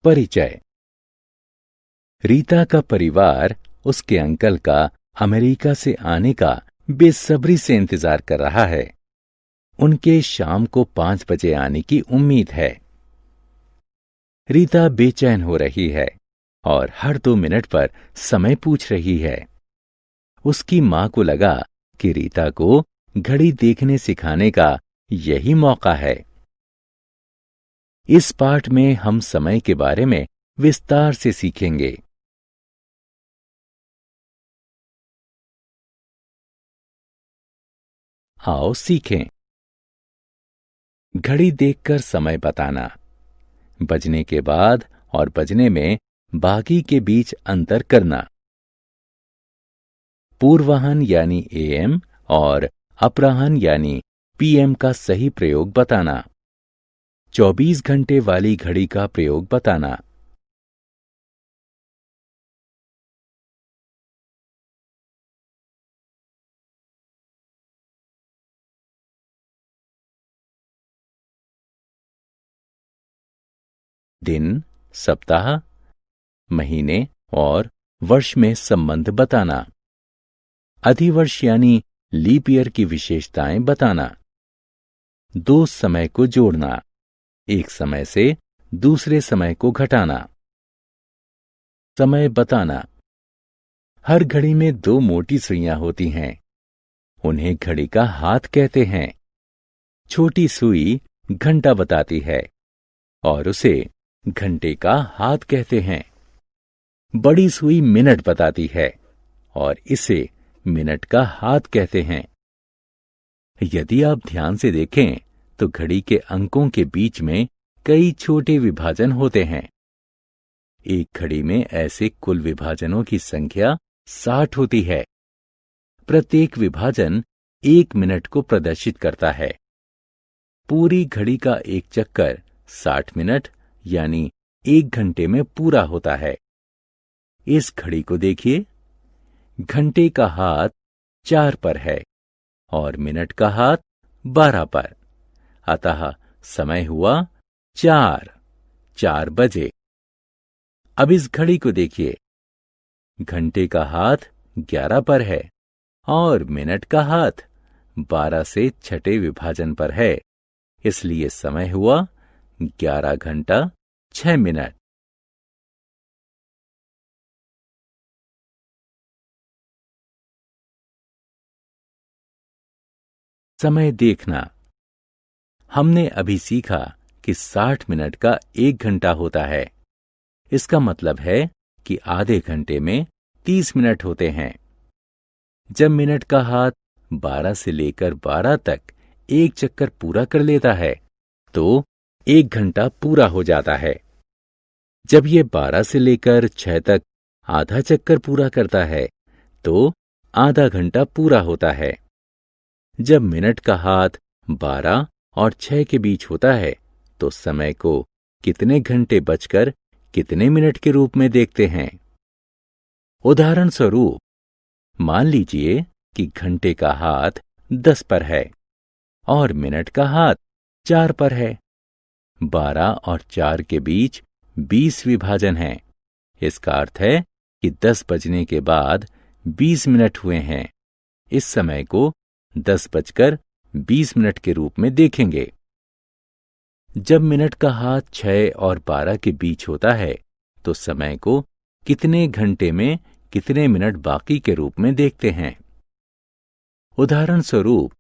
परिचय। रीता का परिवार उसके अंकल का अमेरिका से आने का बेसब्री से इंतजार कर रहा है। उनके शाम को 5 बजे आने की उम्मीद है। रीता बेचैन हो रही है और हर 2 मिनट पर समय पूछ रही है। उसकी मां को लगा कि रीता को घड़ी देखने सिखाने का यही मौका है। इस पाठ में हम समय के बारे में विस्तार से सीखेंगे। आओ सीखें। घड़ी देखकर समय बताना, बजने के बाद और बजने में बाकी के बीच अंतर करना, पूर्वाह्न यानी एएम और अपराह्न यानी पीएम का सही प्रयोग बताना, 24 घंटे वाली घड़ी का प्रयोग बताना। दिन, सप्ताह, महीने और वर्ष में संबंध बताना, अधिवर्ष यानी लीप ईयर की विशेषताएं बताना, 2 समय को जोड़ना, एक समय से दूसरे समय को घटाना, समय बताना। हर घड़ी में 2 मोटी सुइयां होती हैं। उन्हें घड़ी का हाथ कहते हैं। छोटी सुई घंटा बताती है और उसे घंटे का हाथ कहते हैं। बड़ी सुई मिनट बताती है और इसे मिनट का हाथ कहते हैं। यदि आप ध्यान से देखें तो घड़ी के अंकों के बीच में कई छोटे विभाजन होते हैं। एक घड़ी में ऐसे कुल विभाजनों की संख्या 60 होती है। प्रत्येक विभाजन 1 मिनट को प्रदर्शित करता है। पूरी घड़ी का एक चक्कर 60 मिनट यानी 1 घंटे में पूरा होता है। इस घड़ी को देखिए। घंटे का हाथ 4 पर है और मिनट का हाथ 12 पर। अतः समय हुआ 4 बजे। अब इस घड़ी को देखिए। घंटे का हाथ 11 पर है और मिनट का हाथ 12 से छठे विभाजन पर है। इसलिए समय हुआ 11 घंटा 6 मिनट। समय देखना। हमने अभी सीखा कि 60 मिनट का 1 घंटा होता है। इसका मतलब है कि आधे घंटे में 30 मिनट होते हैं। जब मिनट का हाथ 12 से लेकर 12 तक एक चक्कर पूरा कर लेता है तो 1 घंटा पूरा हो जाता है। जब ये 12 से लेकर 6 तक आधा चक्कर पूरा करता है तो आधा घंटा पूरा होता है। जब मिनट का हाथ 12 और 6 के बीच होता है तो समय को कितने घंटे बचकर कितने मिनट के रूप में देखते हैं। उदाहरण स्वरूप मान लीजिए कि घंटे का हाथ 10 पर है और मिनट का हाथ 4 पर है। 12 और 4 के बीच 20 विभाजन हैं। इसका अर्थ है कि 10 बजने के बाद 20 मिनट हुए हैं। इस समय को 10 बजकर 20 मिनट के रूप में देखेंगे। जब मिनट का हाथ 6 और 12 के बीच होता है तो समय को कितने घंटे में कितने मिनट बाकी के रूप में देखते हैं। उदाहरण स्वरूप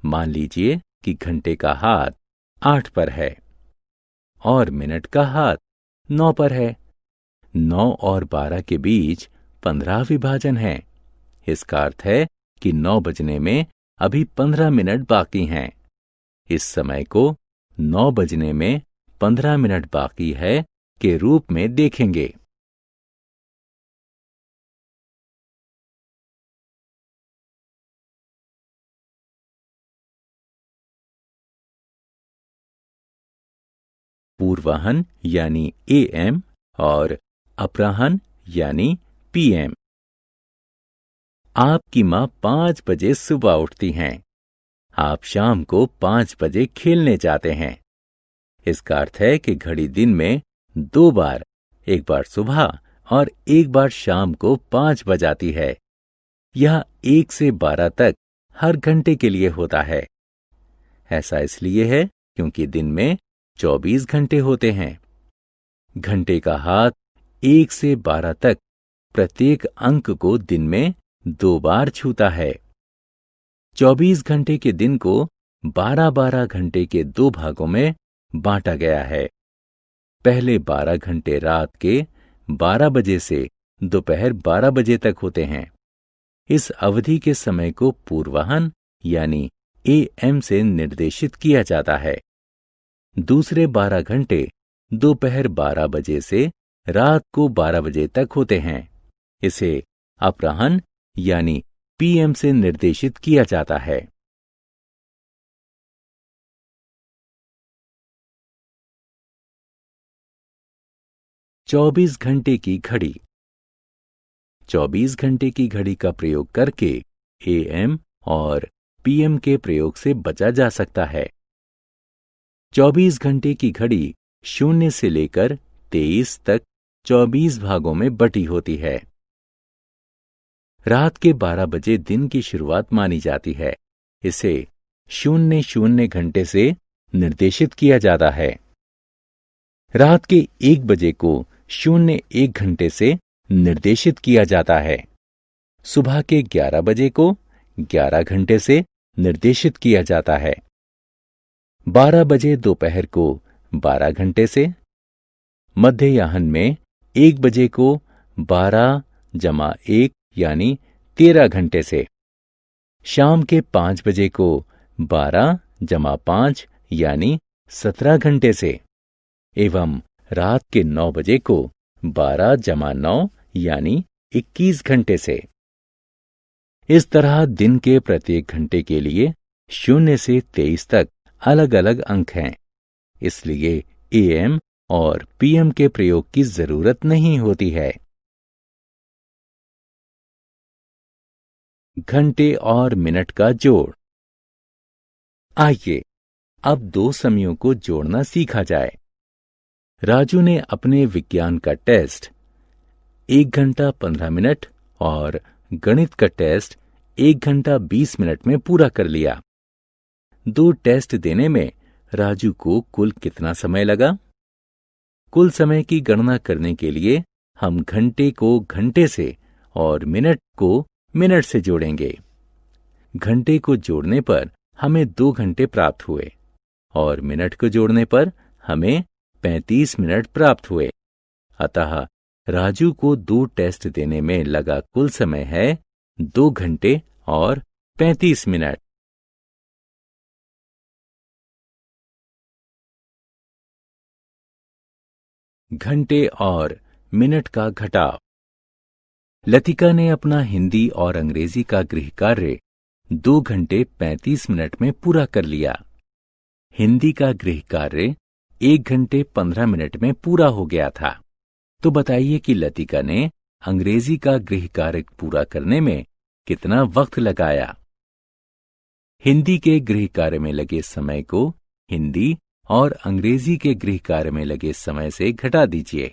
मान लीजिए कि घंटे का हाथ 8 पर है और मिनट का हाथ 9 पर है। 9 और 12 के बीच 15 विभाजन हैं। इसका अर्थ है कि 9 बजने में अभी 15 मिनट बाकी हैं। इस समय को 9 बजने में 15 मिनट बाकी है के रूप में देखेंगे। पूर्वाह्न यानी एएम और अपराह्न यानी पीएम। आपकी मां 5 बजे सुबह उठती हैं। आप शाम को 5 बजे खेलने जाते हैं। इसका अर्थ है कि घड़ी दिन में 2 बार, एक बार सुबह और एक बार शाम को 5 बजाती है। यह 1 से 12 तक हर घंटे के लिए होता है। ऐसा इसलिए है क्योंकि दिन में 24 घंटे होते हैं। घंटे का हाथ 1 से 12 तक प्रत्येक अंक को दिन में 2 बार छूता है। 24 घंटे के दिन को 12-12 घंटे के 2 भागों में बांटा गया है। पहले 12 घंटे रात के 12 बजे से दोपहर 12 बजे तक होते हैं। इस अवधि के समय को पूर्वाह्न यानी AM से निर्देशित किया जाता है। दूसरे 12 घंटे दोपहर 12 बजे से रात को 12 बजे तक होते हैं। इसे अपराह्न यानी PM से निर्देशित किया जाता है। चौबीस घंटे की घड़ी। 24 घंटे की घड़ी का प्रयोग करके AM और PM के प्रयोग से बचा जा सकता है। 24 घंटे की घड़ी 0 से लेकर 23 तक 24 भागों में बटी होती है। रात के 12 बजे दिन की शुरुआत मानी जाती है। इसे 00 घंटे से निर्देशित किया जाता है। रात के 1 बजे को 01 घंटे से निर्देशित किया जाता है। सुबह के 11 बजे को 11 घंटे से निर्देशित किया जाता है। 12 बजे दोपहर को 12 घंटे से, मध्याह्न में 1 बजे को 12+1 यानी 13 घंटे से, शाम के 5 बजे को 12+5 यानी 17 घंटे से, एवं रात के 9 बजे को 12+9 यानी 21 घंटे से। इस तरह दिन के प्रत्येक घंटे के लिए 0 से 23 तक अलग अलग अंक हैं। इसलिए AM और PM के प्रयोग की जरूरत नहीं होती है। घंटे और मिनट का जोड़। आइए अब 2 समयों को जोड़ना सीखा जाए। राजू ने अपने विज्ञान का टेस्ट 1 घंटा 15 मिनट और गणित का टेस्ट 1 घंटा 20 मिनट में पूरा कर लिया। 2 टेस्ट देने में राजू को कुल कितना समय लगा? कुल समय की गणना करने के लिए हम घंटे को घंटे से और मिनट को मिनट से जोड़ेंगे। घंटे को जोड़ने पर हमें 2 घंटे प्राप्त हुए और मिनट को जोड़ने पर हमें 35 मिनट प्राप्त हुए। अतः राजू को 2 टेस्ट देने में लगा कुल समय है 2 घंटे और 35 मिनट। घंटे और मिनट का घटाव। लतिका ने अपना हिंदी और अंग्रेजी का गृह कार्य 2 घंटे 35 मिनट में पूरा कर लिया। हिंदी का गृह कार्य 1 घंटे 15 मिनट में पूरा हो गया था। तो बताइए कि लतिका ने अंग्रेजी का गृह कार्य पूरा करने में कितना वक्त लगाया? हिंदी के गृह कार्य में लगे समय को हिंदी और अंग्रेजी के गृह कार्य में लगे समय से घटा दीजिए।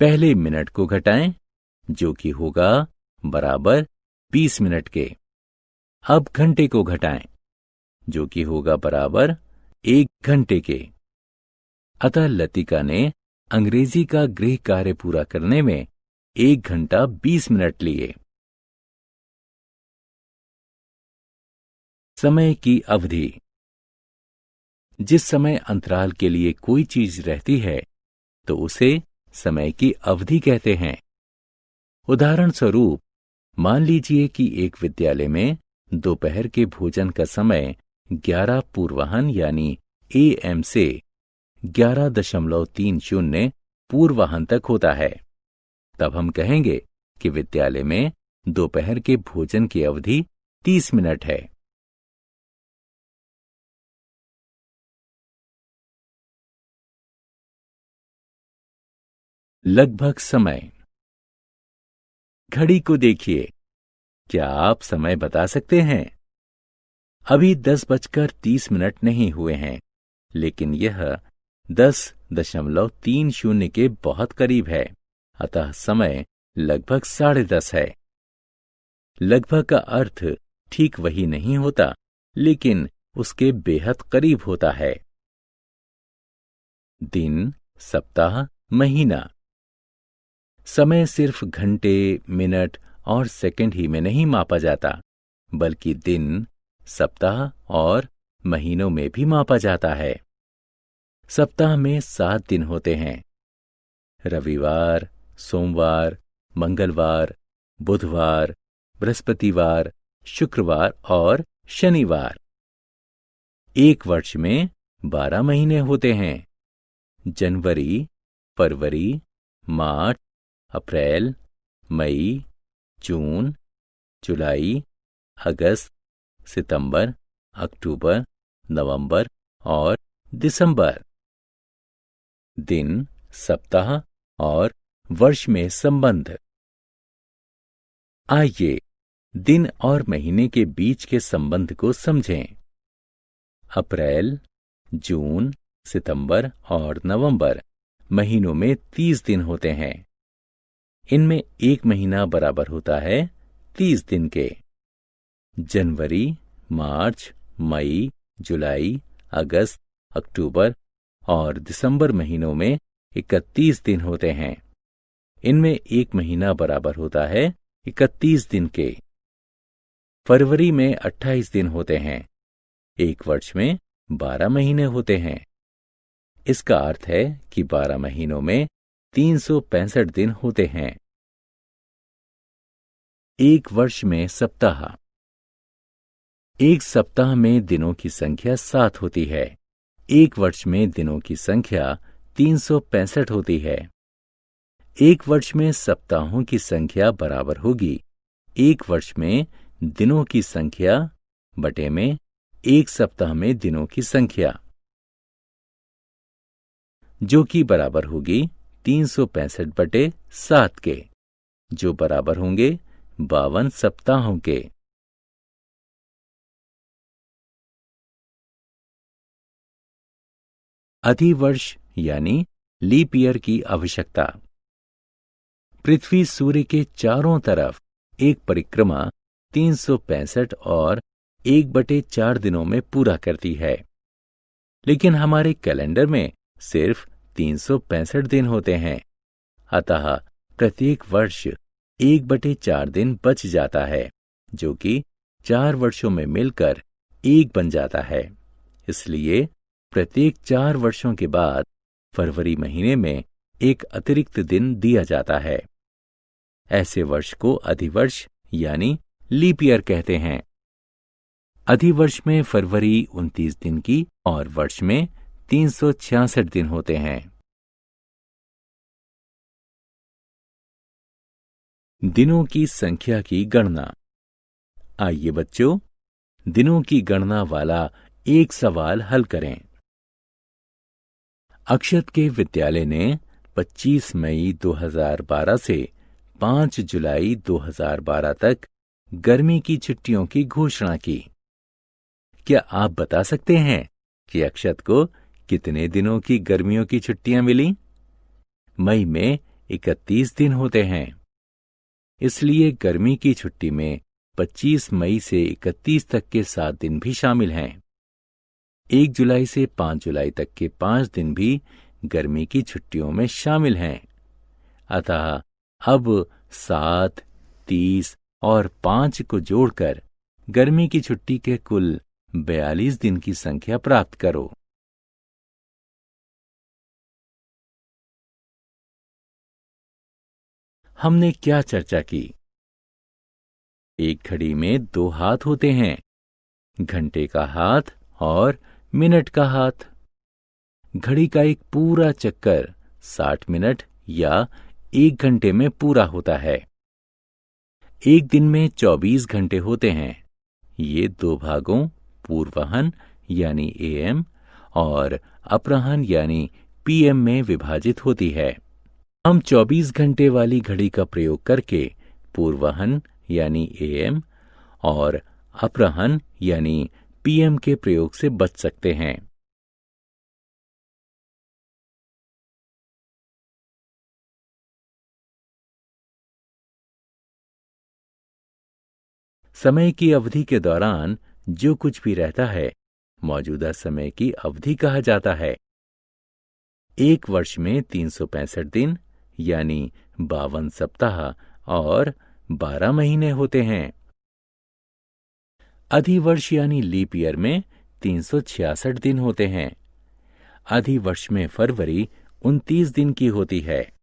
पहले मिनट को घटाएं, जो कि होगा बराबर 20 मिनट के। अब घंटे को घटाएं, जो कि होगा बराबर 1 घंटे के। अतः लतिका ने अंग्रेजी का गृह कार्य पूरा करने में 1 घंटा 20 मिनट लिए। समय की अवधि। जिस समय अंतराल के लिए कोई चीज रहती है तो उसे समय की अवधि कहते हैं। उदाहरण स्वरूप मान लीजिए कि एक विद्यालय में दोपहर के भोजन का समय 11 पूर्वाह्न यानी AM से 11.30 पूर्वाह्न तक होता है। तब हम कहेंगे कि विद्यालय में दोपहर के भोजन की अवधि 30 मिनट है। लगभग समय। घड़ी को देखिए, क्या आप समय बता सकते हैं? अभी 10:30 नहीं हुए हैं, लेकिन यह 10 10.30 के बहुत करीब है, अतः समय लगभग 10:30 है। लगभग का अर्थ ठीक वही नहीं होता, लेकिन उसके बेहद करीब होता है। दिन, सप्ताह, महीना। समय सिर्फ घंटे, मिनट और सेकंड ही में नहीं मापा जाता, बल्कि दिन, सप्ताह और महीनों में भी मापा जाता है। सप्ताह में 7 दिन होते हैं। रविवार, सोमवार, मंगलवार, बुधवार, बृहस्पतिवार, शुक्रवार और शनिवार। एक वर्ष में 12 महीने होते हैं। जनवरी, फरवरी, मार्च, अप्रैल, मई, जून, जुलाई, अगस्त, सितंबर, अक्टूबर, नवंबर और दिसंबर। दिन, सप्ताह और वर्ष में संबंध। आइए दिन और महीने के बीच के संबंध को समझें। अप्रैल, जून, सितंबर और नवंबर महीनों में 30 दिन होते हैं। इनमें एक महीना बराबर होता है 30 दिन के। जनवरी, मार्च, मई, जुलाई, अगस्त, अक्टूबर और दिसंबर महीनों में 31 दिन होते हैं। इनमें एक महीना बराबर होता है 31 दिन के। फरवरी में 28 दिन होते हैं। एक वर्ष में 12 महीने होते हैं। इसका अर्थ है कि 12 महीनों में 365 दिन होते हैं। एक वर्ष में सप्ताह। एक सप्ताह में दिनों की संख्या 7 होती है। एक वर्ष में दिनों की संख्या 365 होती है। एक वर्ष में सप्ताहों की संख्या बराबर होगी एक वर्ष में दिनों की संख्या बटे में एक सप्ताह में दिनों की संख्या, जो कि बराबर होगी 365 बटे 7 के, जो बराबर होंगे 52 सप्ताहों के। अधिवर्ष यानी लीप ईयर की आवश्यकता। पृथ्वी सूर्य के चारों तरफ एक परिक्रमा 365 और 1/4 दिनों में पूरा करती है, लेकिन हमारे कैलेंडर में सिर्फ 365 दिन होते हैं। अतः प्रत्येक वर्ष 1/4 दिन बच जाता है, जो कि 4 वर्षों में मिलकर 1 बन जाता है। इसलिए प्रत्येक 4 वर्षों के बाद फरवरी महीने में एक अतिरिक्त दिन दिया जाता है। ऐसे वर्ष को अधिवर्ष यानी लीप ईयर कहते हैं। अधिवर्ष में फरवरी 29 दिन की और वर्ष में 366 दिन होते हैं। दिनों की संख्या की गणना। आइए बच्चों, दिनों की गणना वाला एक सवाल हल करें। अक्षत के विद्यालय ने 25 मई 2012 से 5 जुलाई 2012 तक गर्मी की छुट्टियों की घोषणा की। क्या आप बता सकते हैं कि अक्षत को कितने दिनों की गर्मियों की छुट्टियां मिली? मई में 31 दिन होते हैं, इसलिए गर्मी की छुट्टी में 25 मई से 31 तक के 7 दिन भी शामिल हैं। 1 जुलाई से 5 जुलाई तक के 5 दिन भी गर्मी की छुट्टियों में शामिल हैं। अतः अब 7, 30 और 5 को जोड़कर गर्मी की छुट्टी के कुल 42 दिन की संख्या प्राप्त करो। हमने क्या चर्चा की? एक घड़ी में 2 हाथ होते हैं, घंटे का हाथ और मिनट का हाथ। घड़ी का एक पूरा चक्कर 60 मिनट या 1 घंटे में पूरा होता है। एक दिन में 24 घंटे होते हैं। ये 2 भागों पूर्वाह्न यानी एएम और अपराह्न यानी पीएम में विभाजित होती है। हम 24 घंटे वाली घड़ी का प्रयोग करके पूर्वाह्न यानी एएम और अपराह्न यानी पीएम के प्रयोग से बच सकते हैं। समय की अवधि के दौरान जो कुछ भी रहता है मौजूदा समय की अवधि कहा जाता है। एक वर्ष में 365 दिन यानी 52 सप्ताह और 12 महीने होते हैं। अधिवर्ष यानी लीप ईयर में 366 दिन होते हैं। अधिवर्ष में फरवरी 29 दिन की होती है।